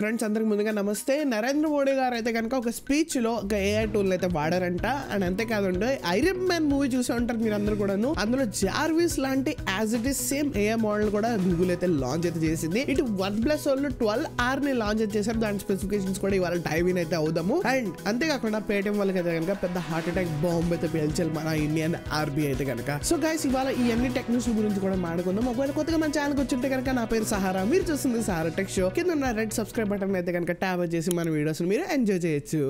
Friends అందరికి ముందుగా నమస్తే. నరేంద్ర మోడీ గారు అయితే కనుక ఒక స్పీచ్ లో ఒక ఏఐ టూల్ అయితే వాడారంట. అండ్ అంతేకాదండి, ఐరన్ మ్యాన్ మూవీ చూసే ఉంటారు మీరు అందరూ కూడాను. అందులో జార్విస్ లాంటి as it is same AI model కూడా గూగుల్ అయితే లాంచ్ అయితే చేసింది. ఇటు OnePlus వాళ్ళు 12R ని లాంచ్ అయితే చేశారు. దాని స్పెసిఫికేషన్స్ కూడా ఇవాళ డైవ్ ఇన్ అయితే అవుదాము. అండ్ అంతేకాకుండా పేటిఎం వాళ్ళకి అయితే కనుక పెద్ద హార్ట్ అటాక్ బాంబ్ అయితే పేల్చాలి మన ఇండియన్ ఆర్బీఐ అయితే కనుక. సో గైస్, ఇవాళ ఈ అన్ని టెక్నిక్స్ గురించి కూడా మాట్లాడుకుందాం. ఒకవేళ కొత్తగా మన ఛానల్ వచ్చింటే కనుక నా పేరు సహారా, మీరు చూస్తుంది సహారా టెక్ షో. కింద ఉన్న రెడ్ సబ్స్క్రైబ్ బటన్ అయితే కనుక ట్యాప్ చేసి మన వీడియోస్ మీరు ఎంజాయ్ చేయొచ్చు.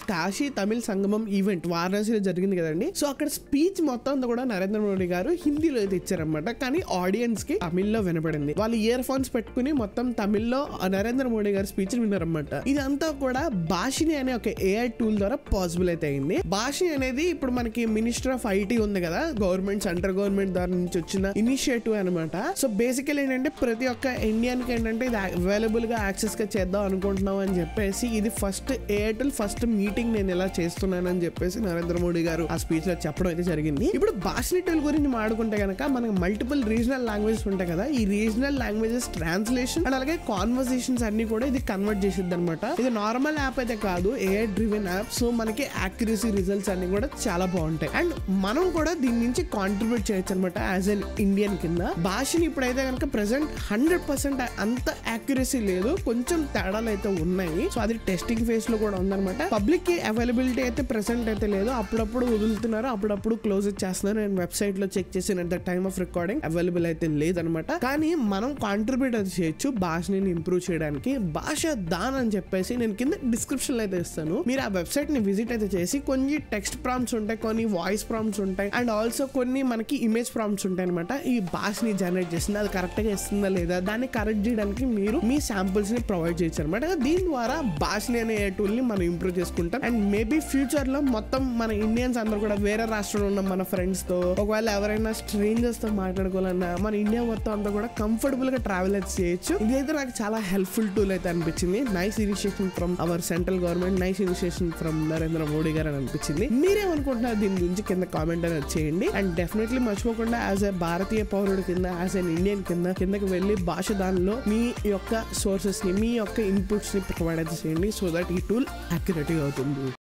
కాశీ తమిళ సంగమం ఈవెంట్ వారణాసిలో జరిగింది కదండి. సో అక్కడ స్పీచ్ మొత్తం అంతా కూడా నరేంద్ర మోడీ గారు హిందీలో అయితే ఇచ్చారనమాట. కానీ ఆడియన్స్ కి తమిళ్లో వినపడింది. వాళ్ళు ఇయర్ ఫోన్స్ పెట్టుకుని మొత్తం తమిళ్లో నరేంద్ర మోడీ గారి స్పీచ్ విన్నారనమాట. ఇదంతా కూడా భాషిని అనే ఒక ఏఐ టూల్ ద్వారా పాసిబుల్ అయితే అయింది. భాషిని అనేది ఇప్పుడు మనకి మినిస్టర్ ఆఫ్ ఐటీ ఉంది కదా, గవర్నమెంట్ సెంట్రల్ గవర్నమెంట్ ద్వారా నుంచి వచ్చిన ఇనిషియేటివ్ అనమాట. సో బేసికల్ ఏంటంటే ప్రతి ఒక్క ఇండియన్ కి ఏంటంటే ఇది అవైలబుల్ గా యాక్సెస్ గా చేద్దాం అనుకుంటున్నాం అని చెప్పేసి ఇది first AI tool first meeting నేను ఎలా చేస్తున్నానని చెప్పేసి నరేంద్ర మోడీ గారు ఆ స్పీచ్ లో చెప్పడం అయితే జరిగింది. ఇప్పుడు భాషని టూల్ గురించి మాట్లాడుకుంటే కనుక మనకి మల్టిపుల్ రీజనల్ లాంగ్వేజెస్ ఉంటాయి కదా. ఈ రీజనల్ లాంగ్వేజెస్ ట్రాన్స్లేషన్ అండ్ అలాగే కాన్వర్సేషన్స్ అన్ని కూడా ఇది కన్వర్ట్ చేసిద్ది అనమాట. ఇది నార్మల్ యాప్ అయితే కాదు, ఏఐ డ్రివెన్ యాప్. సో మనకి యాక్యురసీ రిజల్ట్స్ అన్ని కూడా చాలా బాగుంటాయి. అండ్ మనం కూడా దీని నుంచి కాంట్రిబ్యూట్ చేయొచ్చు అనమాట యాజ్ అన్ ఇండియన్ కింద. భాషని ఇప్పుడైతే కనుక ప్రెసెంట్ 100% అంత యాక్యురసీ లేదు, కొంచెం తేడాలు అయితే ఉన్నాయి. సో అది టెస్టింగ్ ఫేజ్ లో కూడా ఉందన్నమాట. పబ్లిక్ కి అవైలబిలిటీ అయితే ప్రెసెంట్ అయితే లేదు, అప్పుడప్పుడు వదులుతున్నారు, అప్పుడప్పుడు క్లోజ్ చేస్తున్నారు. నేను వెబ్సైట్ లో చెక్ చేసిన at the time of recording available అయితే లేదనమాట. కానీ మనం కాంట్రిబ్యూట్ అయితే చేయొచ్చు భాషని ఇంప్రూవ్ చేయడానికి. భాష దాన్ అని చెప్పేసి నేను కింద డిస్క్రిప్షన్ లో అయితే ఇస్తాను. మీరు ఆ వెబ్సైట్ ని విజిట్ అయితే చేసి కొన్ని టెక్స్ట్ ప్రాంప్ట్స్ ఉంటాయి, కొన్ని వాయిస్ ప్రాంప్ట్స్ ఉంటాయి, అండ్ ఆల్సో కొన్ని మనకి ఇమేజ్ ప్రాంప్ట్స్ ఉంటాయి అనమాట. ఈ భాషని జనరేట్ చేసింది అది కరెక్ట్ గా ఇస్తుందా లేదా దాన్ని కరెక్ట్ చేయడానికి మీరు మీ శాంపుల్స్ ని ప్రొవైడ్ చేయొచ్చు అనమాట. దీని ద్వారా భాషని అనే టూల్ ని మనం ఇంప్రూవ్ చేసుకుంటాం. అండ్ మేబీ ఫ్యూచర్ లో మొత్తం మన ఇండియన్స్ అందరూ కూడా వేరే రాష్ట్రంలో ఉన్న మన ఫ్రెండ్స్ తో, ఒకవేళ ఎవరైనా స్ట్రేంజర్స్ తో మాట్లాడుకోవాలన్నా మన ఇండియా మొత్తం అంతా కూడా కంఫర్టబుల్ గా ట్రావెల్ అయితే చేయొచ్చు. ఇదైతే నాకు చాలా హెల్ప్ఫుల్ టూల్ అయితే అనిపించింది. Nice initiation from our central government, nice initiation from Narendra Modi గారు అని అనిపించింది. మీరేమనుకుంటున్నారు దీని గురించి కింద కామెంట్ అనేది చేయండి. అండ్ డెఫినెట్లీ మర్చిపోకుండా యాజ్ ఎ భారతీయ పౌరుడు కింద, యాజ్ ఎన్ ఇండియన్ కిందకి వెళ్ళి భాష దానిలో మీ యొక్క సోర్సెస్ ని, మీ యొక్క ఇన్పుట్స్ ని ప్రొవైడ్ అయితే చేయండి. సో దట్ ఈ టూల్ యాక్యురేట్ గా అవుతుంది.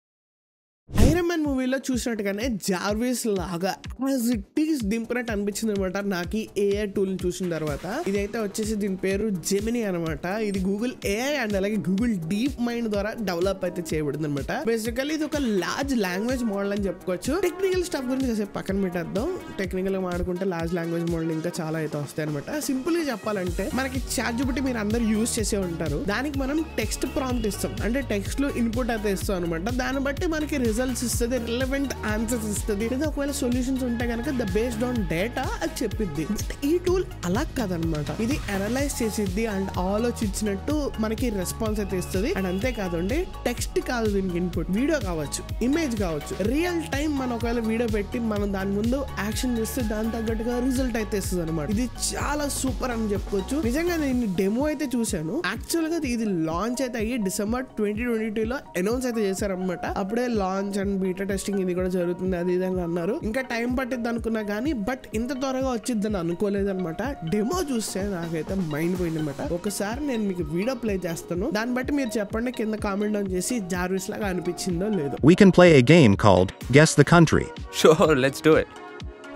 ఐరన్ మ్యాన్ మూవీలో చూసినట్టుగానే జార్విస్ లాగా యాజ్ ఇట్ ఈస్ దింపినట్టు అనిపించింది అనమాట నాకు ఏఐ టూల్ చూసిన తర్వాత. ఇదైతే వచ్చేసి దీని పేరు జెమినీ అనమాట. ఇది గూగుల్ ఏఐ అండ్ అలాగే గూగుల్ డీప్ మైండ్ ద్వారా డెవలప్ అయితే చేయబడింది అనమాట. బేసికల్లీ ఇది ఒక లార్జ్ లాంగ్వేజ్ మోడల్ అని చెప్పుకోవచ్చు. టెక్నికల్ స్టఫ్ గురించి కాసేపు పక్కన పెట్టేద్దాం. టెక్నికల్ గా మాడుకుంటే లార్జ్ లాంగ్వేజ్ మోడల్ ఇంకా చాలా అయితే వస్తాయి అనమాట. సింపుల్ గా చెప్పాలంటే మనకి ChatGPT మీరు అందరు యూజ్ చేసే ఉంటారు. దానికి మనం టెక్స్ట్ ప్రాంప్ట్ ఇస్తాం, అంటే టెక్స్ట్ లో ఇన్పుట్ అయితే ఇస్తాం అనమాట. దాన్ని బట్టి మనకి రిజల్ట్స్ ఇస్తుంది, రిలవెంట్ ఆన్సర్స్ ఇస్తుంది. లేదా ఒకవేళ సొల్యూషన్స్ ఉంటే కనుక ద బేస్డ్ ఆన్ డేటా అది చెప్పిద్ది. ఈ టూల్ అలా కాదనమాట. ఇది అనలైజ్ చేసిద్ది అండ్ ఆలోచించినట్టు మనకి రెస్పాన్స్ అయితే ఇస్తుంది. అండ్ అంతేకాదండి, టెక్స్ట్ కాదు దీనికి ఇన్పుట్, వీడియో కావచ్చు, ఇమేజ్ కావచ్చు, రియల్ టైం మనం ఒకవేళ వీడియో పెట్టి మనం దాని ముందు యాక్షన్ చేస్తే దాని తగ్గట్టుగా రిజల్ట్ అయితే ఇస్తుంది అనమాట. ఇది చాలా సూపర్ అని చెప్పుకోవచ్చు. నిజంగా నేను డెమో అయితే చూశాను. యాక్చువల్ గా ఇది లాంచ్ అయితే అయ్యి December 2022 లో అనౌన్స్ అయితే చేశారనమాట. అప్పుడే లాంచ్ అండ్ బీటా టెస్టింగ్ ఇది కూడా జరుగుతుంది అది విధంగా అన్నారు. ఇంకా టైం పట్టిద్ది అనుకున్నా కానీ బట్ ఇంత త్వరగా వచ్చిద్దని అనుకోలేదు అనమాట. డెమో చూస్తే నాకైతే మైండ్ పోయింది అనమాట. ఒకసారి నేను మీకు వీడియో ప్లే చేస్తాను, దాన్ని బట్టి మీరు చెప్పండి కింద కామెంట్ డౌన్ చేసి జార్విస్ లాగా అనిపించిందో లేదో. We can play a game called Guess the Country. Sure, let's do it.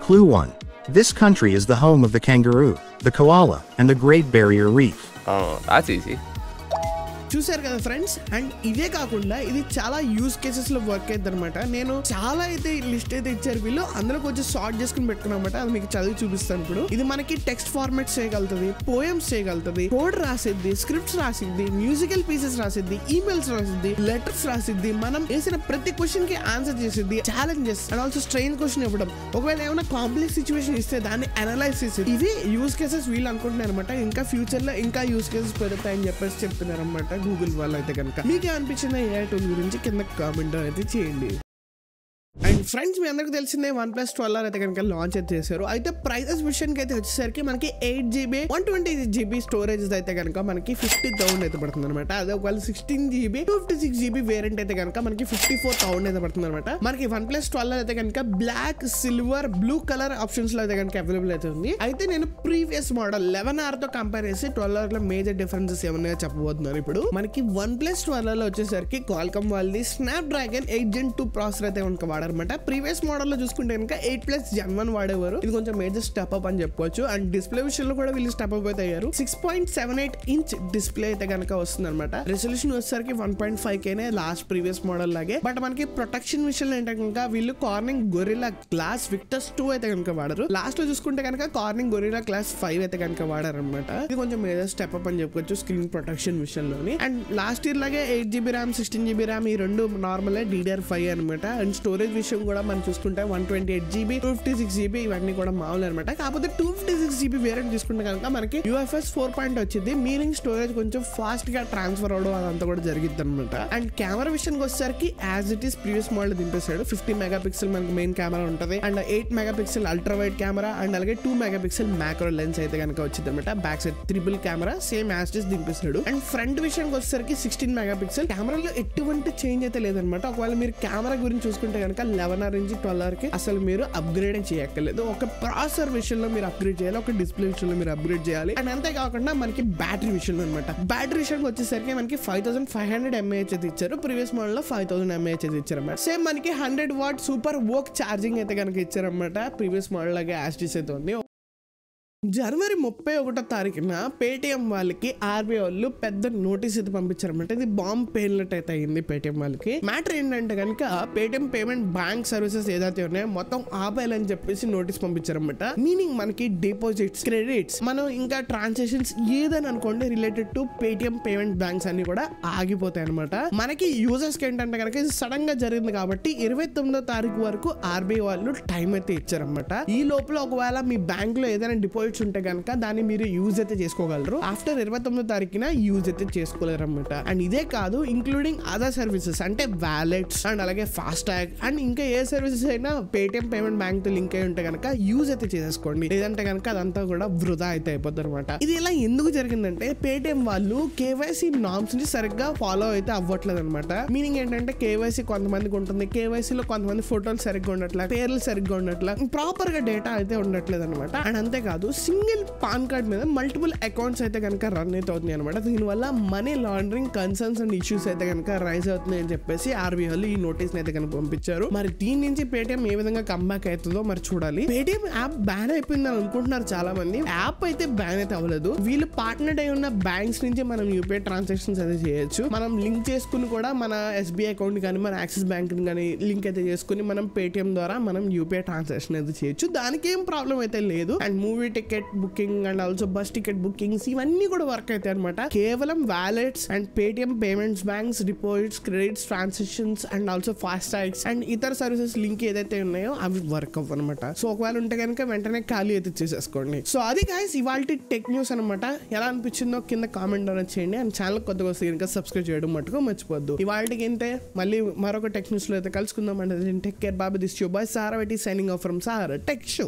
Clue 1. This country is the home of the kangaroo, the koala, and the Great Barrier Reef. Oh, that's easy. చూసారు కదా friends. And ఇదే కాకుండా ఇది చాలా use cases లో work అవుతుంది అనమాట. నేను చాలా అయితే లిస్ట్ అయితే ఇచ్చారు వీళ్ళు, అందులో కొంచెం షార్ట్ చేసుకుని పెట్టుకున్నమాట. అది మీకు చదివి చూపిస్తాను. ఇప్పుడు ఇది మనకి టెక్స్ట్ ఫార్మాట్స్ చేయగలుగుతుంది, పోయమ్స్ చేయగలుగుతుంది, కోడ్ రాసిద్ది, స్క్రిప్ట్స్ రాసిద్ది, మ్యూజికల్ పీసెస్ రాసిద్ది, ఈమెయిల్స్ రాసిద్ది, లెటర్స్ రాసిద్ది, మనం వేసిన ప్రతి క్వశ్చన్ కి ఆన్సర్ చేసిద్ది, challenges and also strain question ఇవ్వడం, ఒకవేళ ఏమైనా కాంప్లెక్స్ సిచ్యువేషన్ ఇస్తే దాన్ని అనలైజ్ చేసి ఇవి యూజ్ కేసెస్ వీళ్ళు అనుకుంటున్నారు అనమాట. ఇంకా ఫ్యూచర్ లో ఇంకా యూజ్ కేసెస్ పెడతాయని చెప్పేసి చెప్తున్నారు అనమాట గూగుల్ వాళ్ళు అయితే కనుక. మీకే అనిపించిన ఏఐ టూల్ గురించి కింద కామెంట్ అయితే చేయండి. అండ్ ఫ్రెండ్స్ మీ అందరికి తెలిసిందే OnePlus 12R అయితే కనుక లాంచ్ అయితే చేశారు. అయితే ప్రైజెస్ విషయానికి అయితే వచ్చేసరికి మనకి 8GB 128GB స్టోరేజ్ అయితే కనుక మనకి 50,000 అయితే పడుతుంది అనమాట. అదే ఒకవేళ 16GB 256GB వేరియంట్ అయితే కనుక మనకి 54,000 అయితే పడుతుంది అనమాట. మనకి OnePlus 12R అయితే కనుక black, silver, blue colour options లో అయితే కనుక అవైలబుల్ అయితే ఉంది. అయితే నేను ప్రీవియస్ మోడల్ 11R తో కంపేర్ చేసి 12R లో మేజర్ డిఫరెన్సెస్ ఏమన్నా చెప్పబోతున్నాను. ఇప్పుడు మనకి OnePlus 12R లో వచ్చేసరికి Qualcomm వాళ్ళది Snapdragon 8 Gen 2 ప్రాసెసర్ అయితే కనుక వాడారనమాట. ప్రీవియస్ మోడల్ లో చూసుకుంటే కనుక 8+ Gen 1 వాడేవారు. ఇది కొంచెం మేజర్ స్టెప్ అప్ అని చెప్పుకోవచ్చు. అండ్ డిస్ప్లే విషయంలో కూడా వీళ్ళు స్టెప్ అప్ అయితే అయ్యారు. 6.78 ఇంచ్ డిస్ప్లే అయితే కనుక వస్తుంది అనమాట. రెజల్యూషన్ వచ్చేసరికి 1.5K లాస్ట్ ప్రీవియస్ మోడల్ లాగే. బట్ మనకి ప్రొటెక్షన్ విషయంలో ఏంటంటే కనుక వీళ్ళు కార్నింగ్ గొరిల్లా గ్లాస్ విక్టర్స్ 2 అయితే కనుక వాడారు. లాస్ట్ లో చూసుకుంటే కనుక కార్నింగ్ గొరిల్లా గ్లాస్ 5 అయితే కనుక వాడారు అనమాట. ఇది కొంచెం మేజర్ స్టెప్ అప్ అని చెప్పుకోవచ్చు స్క్రీన్ ప్రొటెక్షన్ విషయంలోని. అండ్ లాస్ట్ ఇయర్ లాగే 8GB RAM 16GB RAM ఈ రెండు నార్మల్ DDR5 అనమాట. అండ్ స్టోరేజ్ విషయం కూడా మనం చూసుకుంటే 128GB 256GB ఇవన్నీ కూడా మామూలు అనమాట. కాకపోతే 256GB వేరియంట్ తీసుకుంటే కనుక మనకి UFS 4.0 వచ్చింది. మీనింగ్ స్టోరేజ్ కొంచెం ఫాస్ట్ గా ట్రాన్స్ఫర్ అవడం అదంతా కూడా జరిగింది అనమాట. అండ్ కెమెరా విషయానికి వచ్చేసరికి as it is previous model దింపేశాడు. 50 మెగాపిక్సెల్ మనకి మెయిన్ కెమెరా ఉంటుంది. And 8 megapixel ultra wide camera and అలాగే 2 మెగాపిక్సెల్ మ్యాక్రో లెన్స్ అయితే కనుక వచ్చింది అనమాట. Back side triple camera same as it is దింపేశాడు. అండ్ ఫ్రంట్ విషయానికి వచ్చేసరికి 16 మెగాపిక్సెల్ కెమెరాలో ఎటువంటి చేంజ్ అయితే లేదనమాట. ఒకవేళ మీరు కెమెరా గురించి చూసుకుంటే కనుక 11R నుంచి 12R కి అసలు మీరు అప్గ్రేడ్ చేయక్కర్లేదు. ఒక ప్రాసెసర్ విషయంలో మీరు అప్గ్రేడ్ చేయాలి, ఒక డిస్ప్లే విషయంలో మీరు అప్గ్రేడ్ చేయాలి. అండ్ అంతేకాకుండా మనకి బ్యాటరీ విషయంలో అనమాట. బ్యాటరీ విషయానికి వచ్చేసరికి మనకి 5500 mAh అయితే ఇచ్చారు. ప్రీవియస్ మోడల్ లో 5000 mAh అయితే ఇచ్చారు అనమాట. సేమ్ మనకి 100W సూపర్ వోక్ ఛార్జింగ్ అయితే కనుక ఇచ్చారనమాట. ప్రీవియస్ మోడల్ లాగే యాస్టిస్ అయితే ఉంది. జనవరి 31వ తారీఖున పేటిఎం వాళ్ళకి ఆర్బీఐ వాళ్ళు పెద్ద నోటీస్ అయితే పంపించారన్నమాట. ఇది బాంబ్ పేలినట్టు అయితే అయింది పేటిఎం వాళ్ళకి. మ్యాటర్ ఏంటంటే కనుక పేటిఎం పేమెంట్ బ్యాంక్ సర్వీసెస్ ఏదైతే ఉన్నాయో మొత్తం ఆపేయాలని చెప్పేసి నోటీస్ పంపించారన్నమాట. మీనింగ్ మనకి డిపాజిట్స్, క్రెడిట్స్, మనం ఇంకా ట్రాన్సాక్షన్స్ ఏదని అనుకోండి related to Paytm payment banks అన్ని కూడా ఆగిపోతాయి అనమాట. మనకి యూజర్స్ కి ఏంటంటే కనుక ఇది సడన్ గా జరిగింది కాబట్టి 29వ తారీఖు వరకు ఆర్బీఐ వాళ్ళు టైం అయితే ఇచ్చారన్నమాట. ఈ లోపల ఒకవేళ మీ బ్యాంక్ లో ఏదైనా డిపాజిట్ ఉంటే కనుక దాన్ని మీరు యూజ్ అయితే చేసుకోగలరు. ఆఫ్టర్ 29వ తారీఖున యూజ్ అయితే చేసుకోలేరు అనమాట. అండ్ ఇదే కాదు ఇంక్లూడింగ్ అదర్ సర్వీసెస్ అంటే వ్యాలెట్స్ అండ్ అలాగే ఫాస్టాగ్ అండ్ ఇంకా ఏ సర్వీసెస్ అయినా పేటిఎం పేమెంట్ బ్యాంక్ తో లింక్ అయి ఉంటే కనుక యూజ్ అయితే చేసుకోండి. లేదంటే కనుక అదంతా కూడా వృధా అయితే అయిపోతుంది అనమాట. ఇది ఇలా ఎందుకు జరిగిందంటే పేటిఎం వాళ్ళు కేవైసీ నార్మ్స్ ని సరిగ్గా ఫాలో అయితే అవ్వట్లేదు అనమాట. మీనింగ్ ఏంటంటే కేవైసీ కొంతమందికి ఉంటుంది, కేవైసీలో కొంతమంది ఫోటోలు సరిగ్గా ఉండట్లా, పేర్లు సరిగ్గా ఉండట్లా, ప్రాపర్ గా డేటా అయితే ఉండట్లేదు అనమాట. అండ్ అంతేకాదు సింగిల్ పాన్ కార్డ్ మీద మల్టిపుల్ అకౌంట్స్ అయితే కనుక రన్ అయితే అవుతున్నాయి అనమాట. దీనివల్ల money laundering concerns and issues అయితే కనుక రైజ్ అవుతున్నాయి అని చెప్పేసి ఆర్బీఐ వాళ్ళు ఈ నోటీస్ అయితే కనుక పంపించారు. మరి దీని నుంచి పేటిఎం ఏ విధంగా కంబ్యాక్ అవుతుందో మరి చూడాలి. పేటిఎం యాప్ బ్యాన్ అయిపోయిందని అనుకుంటున్నారు చాలా మంది. యాప్ అయితే బ్యాన్ అయితే అవ్వలేదు. వీళ్ళు పార్ట్నర్ అయి ఉన్న బ్యాంక్స్ నుంచి మనం యూపీఐ ట్రాన్సాక్షన్స్ అయితే చేయొచ్చు. మనం లింక్ చేసుకుని కూడా మన ఎస్బీఐ అకౌంట్ కానీ మన యాక్సిస్ బ్యాంక్ కానీ లింక్ అయితే చేసుకుని మనం పేటిఎం ద్వారా మనం యూపీఐ ట్రాన్సాక్షన్ అయితే చేయొచ్చు. దానికి ఏం ప్రాబ్లం అయితే లేదు. And movie ticket booking and also bus ticket bookings ఇవన్నీ కూడా వర్క్ అవుతాయి అనమాట. కేవలం wallets and Paytm payments banks deposits credits transactions and also FASTags and ఇతర సర్వీసెస్ లింక్ ఏదైతే ఉన్నాయో అవి వర్క్ అవ్వనమాట. సో ఒకవేళ ఉంటే కనుక వెంటనే ఖాళీ అయితే చేసేసుకోండి. సో అది గైస్ ఇవాల్టి టెక్ న్యూస్ అనమాట. ఎలా అనిపించిందో కింద కామెంట్ డౌన్ చేయండి. అండ్ ఛానల్ కొత్తగా వస్తే కనుక సబ్స్క్రైబ్ చేయడం మటుకు మర్చిపోద్దు. ఇవాళకి ఇంతే. మళ్ళీ మరొక టెక్ న్యూస్ లో అయితే కలుసుకుందాం. అంటే టేక్ కేర్ బాబా. This you bye Sara signing off from Sara tech show.